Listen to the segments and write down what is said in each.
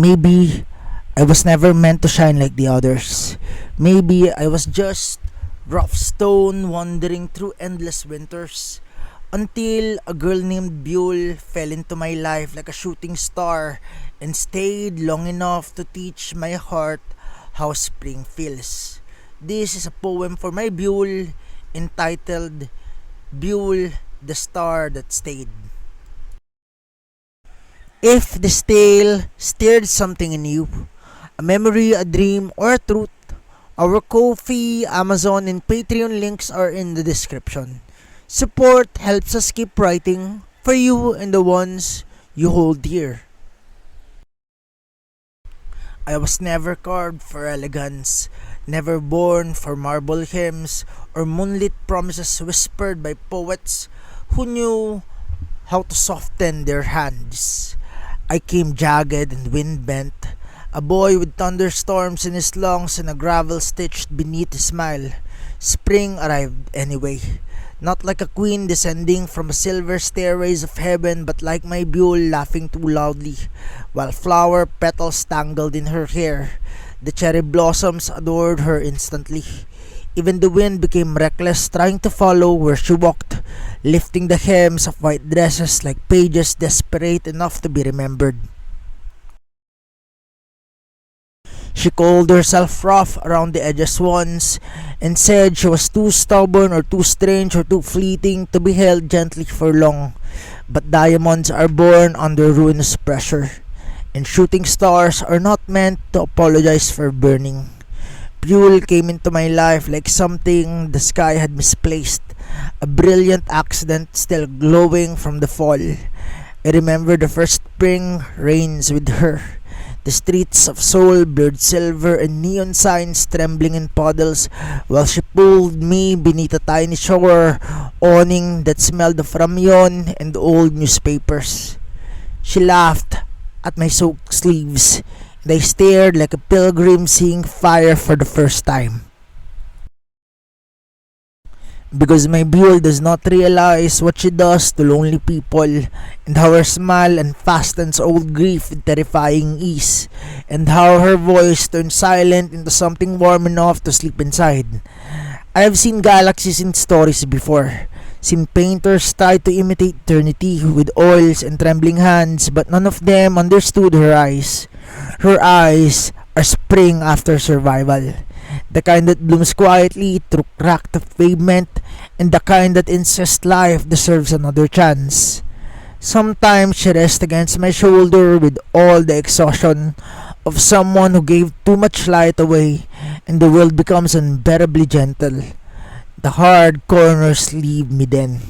Maybe I was never meant to shine like the others. Maybe I was just rough stone wandering through endless winters. Until a girl named Byul fell into my life like a shooting star and stayed long enough to teach my heart how spring feels. This is a poem for my Byul entitled Byul, the Star That Stayed. If this tale stirred something in you, a memory, a dream, or a truth, our Ko-fi, Amazon, and Patreon links are in the description. Support helps us keep writing for you and the ones you hold dear. I was never carved for elegance, never born for marble hymns or moonlit promises whispered by poets who knew how to soften their hands. I came jagged and wind-bent, a boy with thunderstorms in his lungs and a gravel stitched beneath his smile. Spring arrived anyway. Not like a queen descending from a silver stairways of heaven, but like my Byul laughing too loudly, while flower petals tangled in her hair. The cherry blossoms adored her instantly. Even the wind became reckless, trying to follow where she walked, lifting the hems of white dresses like pages desperate enough to be remembered. She called herself rough around the edges once, and said she was too stubborn or too strange or too fleeting to be held gently for long. But diamonds are born under ruinous pressure, and shooting stars are not meant to apologize for burning. Byul came into my life like something the sky had misplaced, a brilliant accident still glowing from the fall. I remember the first spring rains with her. The streets of Seoul blurred silver and neon signs trembling in puddles while she pulled me beneath a tiny shower awning that smelled of ramyeon and old newspapers. She laughed at my soaked sleeves, and I stared like a pilgrim seeing fire for the first time. Because my Byul does not realize what she does to lonely people, and how her smile unfastens old grief with terrifying ease, and how her voice turns silent into something warm enough to sleep inside. I have seen galaxies in stories before, seen painters try to imitate eternity with oils and trembling hands, but none of them understood her eyes. Her eyes are spring after survival. The kind that blooms quietly through cracked pavement, and the kind that insists life deserves another chance. Sometimes she rests against my shoulder with all the exhaustion of someone who gave too much light away, and the world becomes unbearably gentle. The hard corners leave me then.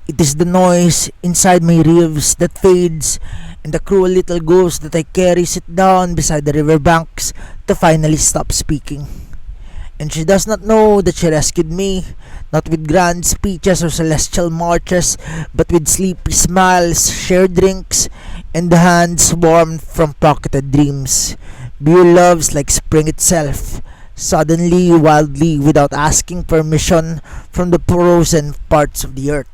It is the noise inside my ribs that fades, and the cruel little ghost that I carry sit down beside the riverbanks to finally stop speaking. And she does not know that she rescued me, not with grand speeches or celestial marches, but with sleepy smiles, shared drinks, and hands warmed from pocketed dreams. Byul loves like spring itself, suddenly, wildly, without asking permission from the frozen parts of the earth.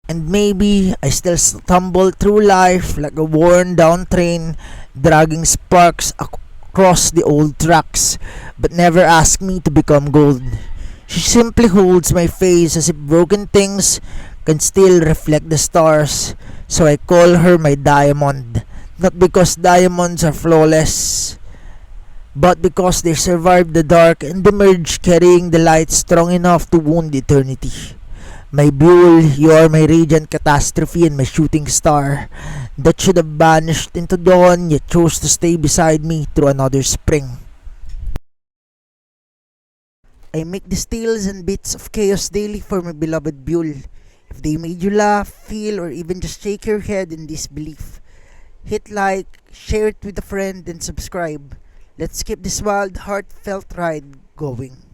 And maybe I still stumble through life like a worn down train, dragging sparks across the old tracks, but never ask me to become gold. She simply holds my face as if broken things can still reflect the stars, so I call her my diamond, not because diamonds are flawless, but because they survived the dark and emerged carrying the light strong enough to wound eternity. My Byul, you are my radiant catastrophe and my shooting star that should have vanished into dawn yet chose to stay beside me through another spring. I make these tales and bits of chaos daily for my beloved Byul. If they made you laugh, feel, or even just shake your head in disbelief, hit like, share it with a friend, and subscribe. Let's keep this wild, heartfelt ride going.